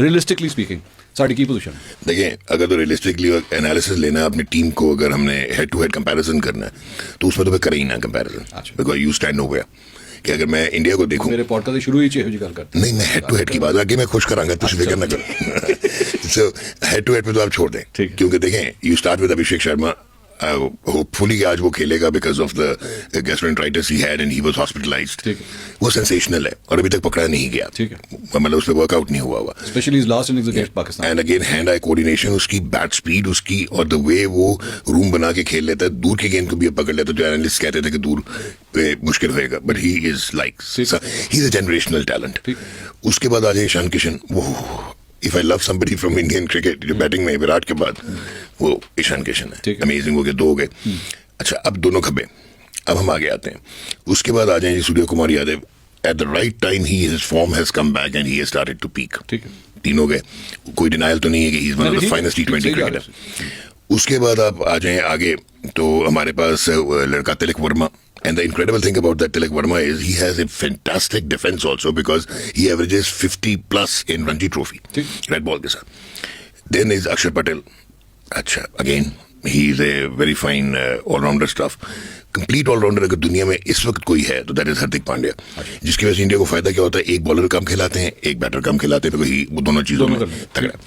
Realistically speaking sari की position? देखिए, अगर तो रियलिस्टिकली एनालिसिस लेना है अपनी टीम को, अगर हमने हेड टू हेड कंपैरिजन करना है तो उसमें तो मैं कर ही ना comparison, because you stand nowhere. कि अगर मैं इंडिया को देखूं, मेरे पॉडकास्ट शुरू ही चाहिए गल करते नहीं, मैं हेड टू हेड की बात आगे मैं खुश करांगा, कुछ फिक्र ना करो। सो हेड टू हेड पे तो आप छोड़ दें, क्योंकि देखें, you start with Abhishek Sharma, hopefully आज वो खेलेगा because of the gastroenteritis he had and he was hospitalised. वो सेंसेशनल है और अभी तक पकड़ा नहीं गया, मतलब उस पे वर्कआउट नहीं हुआ specially his last innings against Pakistan. And again hand eye coordination, उसकी बैट स्पीड उसकी, और द वे वो रूम बना के खेल लेता है, दूर के गेंद को भी पकड़ लेता है। जो एनालिस्ट कहते थे कि दूर पे मुश्किल होएगा, but he is like, he is a generational talent. उसके बाद आ जाए ईशान किशन, वो if I love somebody from Indian cricket, जो बैटिंग में विराट के बाद, वो ईशान किशन है। अमेजिंग हो गए, दो हो गए। अच्छा, अब दोनों खबे, अब हम आगे आते हैं। उसके बाद आ जाएंगे Surya Kumar Yadav. At the right time his form has come back and he has started to peak. तीन हो गए, कोई डिनायल तो नहीं है कि he is one of the finest T20 cricketer. उसके बाद आप आ जाएं आगे, तो हमारे पास लड़का Tilak Varma. And the incredible thing about that Tilak Verma is he has a fantastic defense also, because he averages 50 plus in Ranji Trophy. Red ball ke saath. Then is Akshar Patel. Acha, again, he is a very fine all-rounder stuff. Complete all rounder अगर दुनिया में इस वक्त कोई है तो that is Hardik Pandya, जिसकी वजह से इंडिया को फायदा क्या होता है, एक बॉलर कम खिलाते हैं, एक बैटर कम खिलाते हैं, तो वो दोनों चीजों में तगड़ा।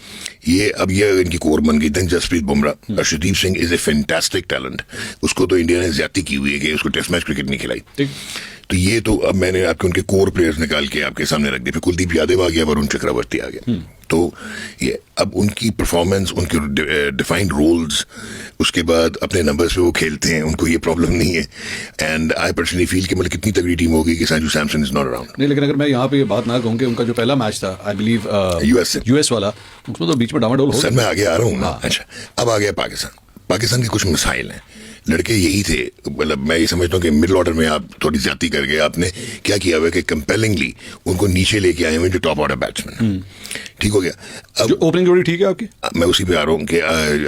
ये अब ये इनकी कोर बन गई। Then Jasprit Bumrah, Arshdeep Singh is a fantastic talent. उसको तो इंडिया ने ज्यादती की हुई है कि उसको टेस्ट मैच क्रिकेट नहीं खिलाई। तो ये तो अब मैंने आपके उनके कोर प्लेयर्स निकाल के आपके सामने रख दिए। फिर कुलदीप यादव आ गया, वरुण चक्रवर्ती आ गया। तो ये अब उनकी परफॉर्मेंस, उनके डिफाइंड रोल्स, उसके बाद अपने नंबर्स पे वो खेलते हैं, उनको ये प्रॉब्लम नहीं है। एंड आई पर्सनली फील कि मतलब कितनी तगड़ी टीम होगी कि Sanju Samson is not around. नहीं, लेकिन अगर मैं यहाँ पे ये बात ना कहूँ कि उनका जो पहला मैच था, आई बिलीव यूएस वाला, उसमें तो बीच में डामाडोल हो। सर मैं आगे आ रहा हूँ ना। अच्छा, अब आ गया पाकिस्तान के कुछ मसाइल हैं। लड़के यही थे, मतलब मैं ये समझता हूँ कि मिडिल ऑर्डर में आप थोड़ी ज्यादती कर गए। आपने क्या किया हुआ कि कंपेलिंगली उनको नीचे लेके आए हुए जो टॉप ऑर्डर बैट्समैन। ठीक हो गया। अब जो ओपनिंग जोड़ी ठीक है आपकी, मैं उसी पे आ रहा हूँ कि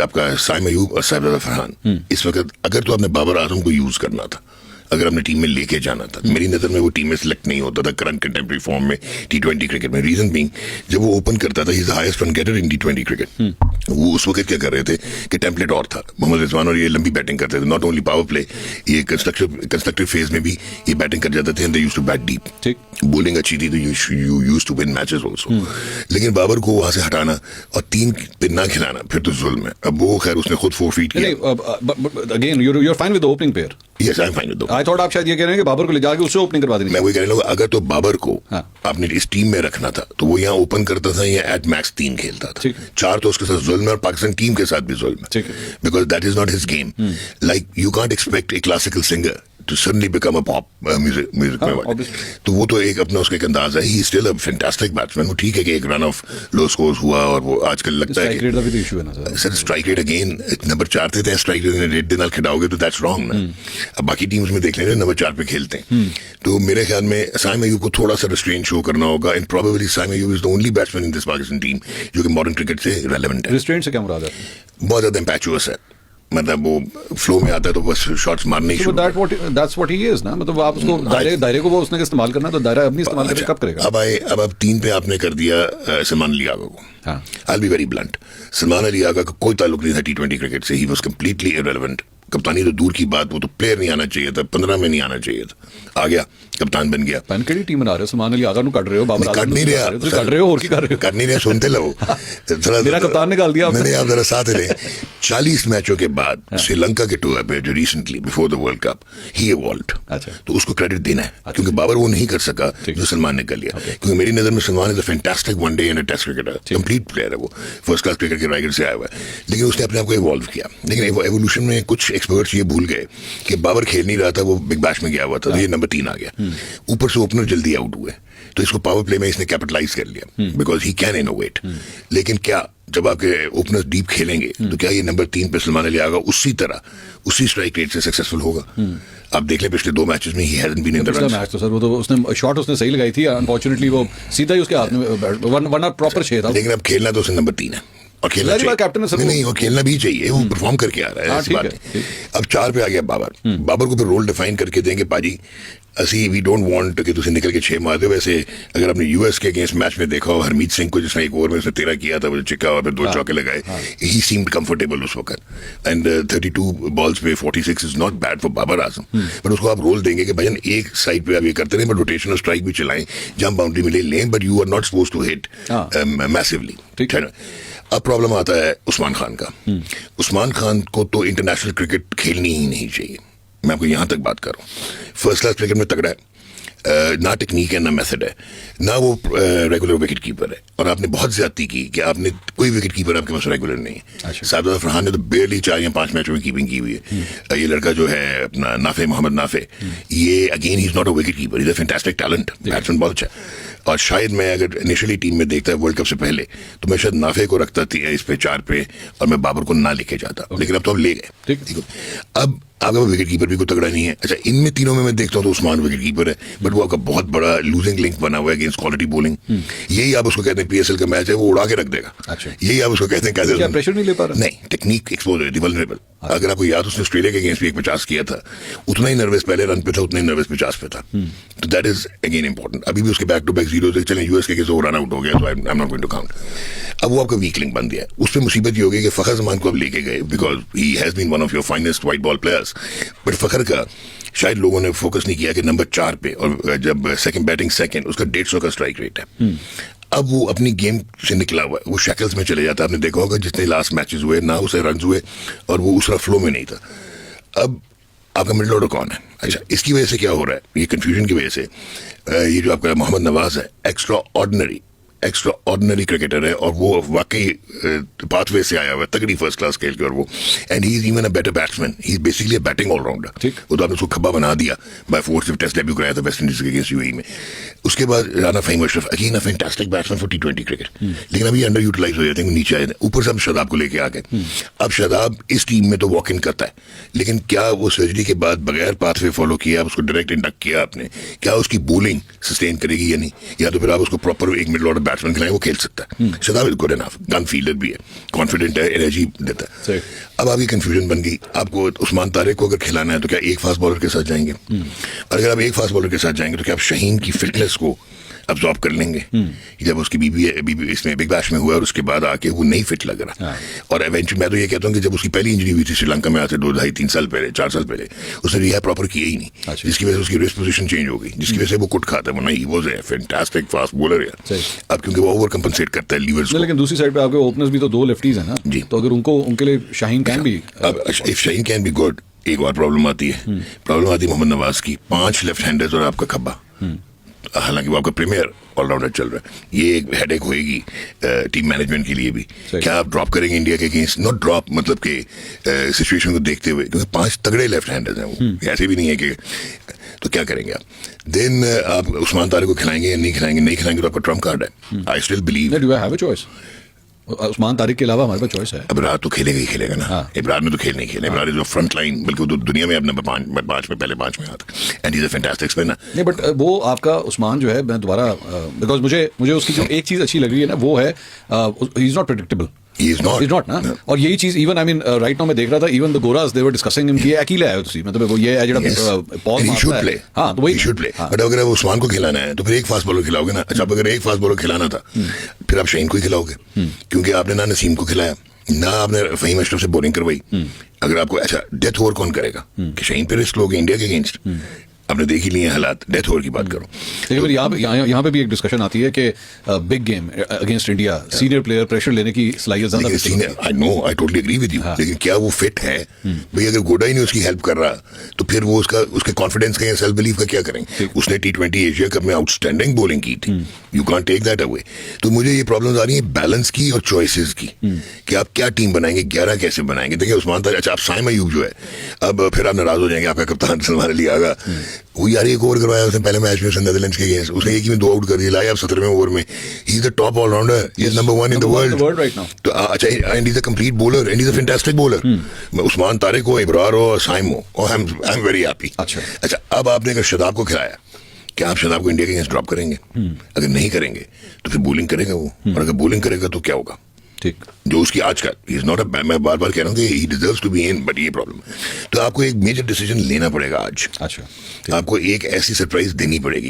आपका साइम अयूब और साइब फरहान, इस वक्त अगर तो आपने बाबर आजम को यूज करना था, अगर अपने टीम में लेके जाना था, मेरी नजर में वो टीम में सिलेक्ट नहीं होता था करंट कंटेम्प्रेरी फॉर्म में T20 क्रिकेट में। रीजन बीइंग, जब वो ओपन करता था, he is the highest run getter in T20 cricket. वो उस वक्त क्या कर रहे थे कि टेम्पलेट और था, मोहम्मद रिजवान और ये लंबी बैटिंग करते थे, नॉट ओनली पावर प्ले, ये कंस्ट्रक्टिव फेज में भी ये बैटिंग कर जाते थे। And they used to bat deep, bowling अच्छी थी, तो you used to win matches also. लेकिन बाबर को वहां से हटाना और 3 पे ना खिलाना, फिर तो जुल्म है। अब वो खैर उसने खुद फोरफीट किया। Again you are fine with the opening pair. Yes, I'm fine with that. I thought आप शायद ये कह रहे हैं कि बाबर को ले जाके उससे ओपनिंग करवा देनी। मैं वही कहने लगा, अगर तो बाबर को आपने इस टीम में रखना था तो वो यहाँ ओपन करता था या एट मैक्स 3 खेलता था। 4 तो उसके साथ जुल्म है, और पाकिस्तान टीम के साथ भी जुल्म है, because that is not his game. Like you can't expect A classical singer to suddenly become a pop music में। तो वो तो एक अपना उसका एक अंदाज है। He still a fantastic batsman. वो ठीक है कि एक रन ऑफ लो स्कोर्स हुआ, और वो आजकल लगता है कि sir strike rate again number 4 थे, स्ट्राइक रेट दे नाल खिलाओगे तो दैट्स रॉन्ग ना। अब बाकी टीम्स में देख लेंगे नंबर 4 पे खेलते हैं। तो मेरे ख्याल में साइम अयूब को थोड़ा सा रेस्ट्रेन शो करना होगा, and probably Saim Ayub is the only batsman in this Pakistan team जो कि मॉडर्न क्रिकेट से रेलेवेंट है। रेस्ट्रेन से क्या मुराद है? बहुत ज्यादा इम्पैचुअस है, मतलब वो फ्लो में आता है तो बस शॉट्स मारने ही शुरू। दैट्स व्हाट ही इज ना, मतलब आप उसको दायरे को वो उसने इस्तेमाल करना, तो दायरा अपनी इस्तेमाल करके कब करेगा? अब 3 पे आपने कर दिया सलमान अली आगा को। I will be very blunt, Salman Ali Agha का कोई ताल्लुक नहीं था T20 क्रिकेट से। He was completely irrelevant. कप्तानी तो दूर की बात, वो तो प्लेयर नहीं आना चाहिए था, 15 में नहीं आना चाहिए था। आ गया, कप्तान बन गया। पेनकेडी टीम बना रहे हो, सलमान अली आगा नु काट रहे हो, बाबर काट नहीं रहा, कर रहे हो और की कर रहे हो, कर नहीं रहे, सुनते लो। मेरा कप्तान निकाल दिया मैंने, आप जरा साथ ले। 40 मैचों के बाद श्रीलंका के टूर पे जो recently before the world cup he evolved, तो उसको क्रेडिट देना है, क्योंकि बाबर वो नहीं कर सका जो सलमान ने कर लिया। क्योंकि मेरी नजर में Salman is a fantastic one day and a test cricketer, complete player है वो, फर्स्ट क्लास क्रिकेट के राइगर से आया हुआ है। लेकिन उसने अपने आप को इवॉल्व किया। लेकिन एवोल्यूशन में कुछ एक्सपर्ट्स ये भूल गए कि बाबर खेल नहीं रहा था, वो बिग बैश में गया हुआ था, तो ये नंबर 3 आ गया। ऊपर से ओपनर जल्दी आउट हुए, तो इसको पावर प्ले में इसने कैपिटलाइज कर लिया, बिकॉज ही कैन इनोवेट। लेकिन क्या जब आपके ओपनर्स डीप खेलेंगे तो क्या ये नंबर 3 पे सलमान अली आगा उसी तरह उसी स्ट्राइक रेट से सक्सेसफुल होगा? आप देख लें पिछले 2 मैचेस में ही hasn't been in the run. Match तो सर वो तो उसने शॉट उसने सही लगाई थी, अनफॉर्चुनेटली वो सीधा ही उसके हाथ में वरना प्रॉपर छे था। लेकिन अब खेलना तो उसने नंबर 3 है, और खेलना चाहिए। नहीं, वो खेलना भी चाहिए, वो परफॉर्म करके आ रहा है। अब 4 पे आ गया बाबर। बाबर को फिर रोल डिफाइन करके देंगे, पाजी असी वी डोंट वांट कि तुम निकल के 6 मार दो। वैसे अगर आपने यूएस के अगेंस्ट मैच में देखा हो, हरमीत सिंह को जिसने एक ओवर में उसने 13 किया था, वो चिक्का और फिर 2 चौके लगाए, ही सीम्ड कंफर्टेबल उस वक्त। एंड 32 बॉल्स पे 46 is not bad for Babar Azam. But उसको आप रोल देंगे कि भजन एक साइड पे आप ये करते रहे, बट रोटेशनल स्ट्राइक भी चलाएं, जंप बाउंड्री मिले लें, but you are not suppose to hit massively. ठीक है ना। अब प्रॉब्लम आता है उस्मान खान का। उस्मान खान को तो इंटरनेशनल क्रिकेट खेलनी ही नहीं चाहिए, मैं आपको यहां तक बात कर रहा हूं। फर्स्ट क्लास क्रिकेट में तगड़ा है, ना टेक्निक है ना मेथड है, ना वो रेगुलर विकेट कीपर है। और आपने बहुत ज्यादती की कि आपने कोई विकेट कीपर आपके पास रेगुलर नहीं है। सादत फरहान ने तो बेरली 4 या 5 मैचों में कीपिंग की हुई है। ये लड़का जो है अपना नाफे, मोहम्मद नाफे, ये again he is not a wicket keeper, is a fantastic talent, batsman बहुत अच्छा। और शायद मैं अगर इनिशियली टीम में देखता है वर्ल्ड कप से पहले, तो मैं शायद नाफे को रखता थी इस पे 4 पे, और मैं बाबर को ना लेके जाता। लेकिन अब तो हम ले गए। ठीक। अब आपका विकेट कीपर भी कोई तगड़ा नहीं है। अच्छा, इनमें तीनों में मैं देखता हूँ तो उस्मान विकेट कीपर है, बट वो आपका बहुत बड़ा लूजिंग लिंक बना हुआ है अगेंस्ट क्वालिटी बॉलिंग। यही आप उसको कहते हैं पीएसएल का मैच है, वो उड़ा के रख देगा। अच्छा। यही आप उसको कहते हैं कैसे प्रेशर नहीं ले पा रहा। नहीं, टेक्निक एक्सपोज है, वल्नरेबल। अगर आपको याद, उसने ऑस्ट्रेलिया के अगेंस्ट भी 150 किया था, उतना ही नर्वस पहले रन पे था, उतना ही नर्वस 50 पे था। तो दैट इज अगेन इंपॉर्टेंट। अभी भी उसके बैक टू बैक 0 चले, यूएस के वो रन आउट हो गया, so I am not going to count. अब वो आपका वीक लिंक बन गया। उसमें मुसीबत ये हो गई कि फखर जमान को अब लेके गए, because he has been one of your finest white ball players. But Fakhar का शायद लोगों ने फोकस नहीं किया कि नंबर 4 पे, और जब सेकंड बैटिंग सेकंड, उसका 150 का स्ट्राइक रेट है। अब वो अपनी गेम से निकला हुआ है, वो शैकल्स में चले जाता है। आपने देखा होगा जितने लास्ट मैचेस हुए ना उसे रन हुए, और वो उसका फ्लो में नहीं था। अब आपका मिडिल ऑर्डर कौन है? अच्छा, इसकी वजह से क्या हो रहा है, ये कंफ्यूजन की वजह से ये जो आपका मोहम्मद नवाज है, एक्स्ट्रा ऑर्डिनरी क्रिकेटर है, और वो वाकई पाथवे से आया हुआ है, तगड़ी फर्स्ट क्लास खेल के। और वो and he is even a better batsman, he is basically a batting all rounder. वो तो आपने उसको खब्बा बना दिया बाय फोर्स, जब टेस्ट डेब्यू कराया था वेस्ट इंडीज के अगेंस्ट यूएई में। उसके बाद Rana Faheem Ashraf, again a fantastic batsman for T20 cricket, लेकिन अभी अंडर यूटिलाइज हो जाते हैं, नीचे आए। ऊपर से हम शादाब को लेके आ गए। अब शादाब इस टीम में तो वॉक इन करता है, लेकिन क्या वो सर्जरी के बाद बगैर पाथवे फॉलो किया, उसको डायरेक्ट इंडक्ट किया आपने, क्या उसकी बॉलिंग सस्टेन करेगी या नहीं? या तो फिर आप उसको प्रॉपर एक मिडिल ऑर्डर बैट्समैन खिलाएं, वो खेल सकता है। Shadab is good enough, gun fielder भी है, कॉन्फिडेंट है, एनर्जी देता है। अब आपकी कंफ्यूजन बन गई, आपको उस्मान तारिक को अगर खिलाना है तो क्या एक फास्ट बॉलर के साथ जाएंगे? और अगर आप एक फास्ट बॉलर के साथ जाएंगे तो क्या आप शाहीन की फिटनेस को अब्सॉर्ब कर लेंगे? जब उसकी बीबी इसमें बिग बैश में हुआ और उसके बाद आके वो नहीं फिट लग रहा। और इवेंचुअली मैं तो ये कहता हूँ कि जब उसकी पहली इंजरी हुई थी श्रीलंका में, आज से 2, 2.5, 3 साल पहले, 4 साल पहले, उसने रिहा प्रॉपर किया ही नहीं, जिसकी वजह से उसकी रेस्ट पोजीशन चेंज हो गई, जिसकी वजह से वो कुट खाता है। वो नहीं, वो है फैंटास्टिक फास्ट बॉलर है अब, क्योंकि वो ओवर कंपनसेट करता है लीवर्स को। लेकिन दूसरी साइड पे आपके ओपनर्स भी तो 2 लेफ्टीज है ना जी, तो अगर उनके लिए शाहीन कैन भी, if Shaheen can be good, एक और प्रॉब्लम आती है मोहम्मद नवाज की, 5 लेफ्ट हैंडर्स और आपका खब्बा। हालांकि वो आपका प्रीमियर ऑलराउंडर चल रहा है, ये एक हेडेक होएगी टीम मैनेजमेंट के लिए भी। क्या आप ड्रॉप करेंगे इंडिया के अगेंस्ट? नॉट ड्रॉप मतलब कि सिचुएशन को देखते हुए, क्योंकि 5 तगड़े लेफ्ट हैंडर्स हैं वो, ऐसे भी नहीं है कि, तो क्या करेंगे आप? देन आप उस्मान तारिक को खिलाएंगे या नहीं खिलाएंगे? नहीं खिलाएंगे तो आपका ट्रम्प कार्ड है। I still believe do I have a choice. Usman Tariq के अलावा हमारे पास चॉइस है। इब्रार तो खेलेगा ही खेलेगा ना। इब्रार ने तो खेल नहीं खेला। इब्रार इज फ्रंट लाइन, बल्कि तो दुनिया में अब नंबर 5 में पहले 5 में आता, and he is a fantastic spinner. नहीं, बट वो आपका उस्मान जो है, मैं दोबारा, बिकॉज मुझे उसकी जो एक चीज अच्छी लग रही है ना, वो है he is not predictable. He's not ना। और यही चीज even I mean right now मैं देख रहा था, इवन द गोरास दे वर डिस्कसिंग हिम कि अकेले आया तुसी, मतलब वो ये है जेड़ा पॉज मारता है। हां, तो वही शुड प्ले। बट अगर आप उस्मान को खिलाना है तो फिर एक फास्ट बॉलर खिलाओगे ना। अच्छा, अगर एक फास्ट बॉलर खिलाना था, फिर आप शाहीन को ही खिलाओगे, क्योंकि आपने ना नसीम को खिलाया ना, आपने फहीम अशरफ से बॉलिंग करवाई। अगर आपको अच्छा डेथ ओवर कौन करेगा कि शाहीन पे रिस्क लोगे इंडिया के अगेंस्ट? आपने देख ही लिए हालात, डेथ ओवर की बात करो। लेकिन यहाँ पे भी एक डिस्कशन आती है कि big game against India senior player pressure लेने की सलाहियत ज्यादा है। I know, I totally agree with you, लेकिन क्या वो फिट है? भाई अगर गोडा ही नहीं उसकी हेल्प कर रहा, तो फिर वो उसके कॉन्फिडेंस का या सेल्फ बिलीफ का क्या करेंगे? उसने T20 एशिया कप में आउटस्टैंडिंग बॉलिंग की थी, you can't take that away. तो मुझे ये प्रॉब्लम्स आ रही है बैलेंस की और चॉइसेस की, कि आप क्या टीम बनाएंगे, 11 कैसे बनाएंगे? देखिए उस्मान तारिक, अच्छा आप साइम अयूब जो है, अब फिर आप नाराज हो जाएंगे, आपका कप्तान सलमान अली आगा, वो यार एक ओवर करवाया उसने पहले मैच में नेदरलैंड्स के अगेंस्ट, उसने एक ही में 2 आउट कर दिए, लाया अब 17वें ओवर में। He is the top all rounder, he is number 1 in the world right now. तो अच्छा, and he is a complete bowler, and he is a fantastic bowler. Usman Tariq हो, इब्रार हो, साइम हो, और आई एम वेरी हैप्पी। अच्छा, अब आपने अगर शादाब को खिलाया, क्या आप शादाब को इंडिया के अगेंस्ट ड्रॉप करेंगे? अगर नहीं करेंगे तो फिर बॉलिंग करेगा वो, और अगर बॉलिंग करेगा तो क्या होगा? ठीक। जो उसकी आज का इज नॉट अ, मैं बार बार कह रहा हूँ कि he deserves to be in, but ये प्रॉब्लम। तो आपको एक मेजर डिसीजन लेना पड़ेगा आज। अच्छा। आपको एक ऐसी सरप्राइज देनी पड़ेगी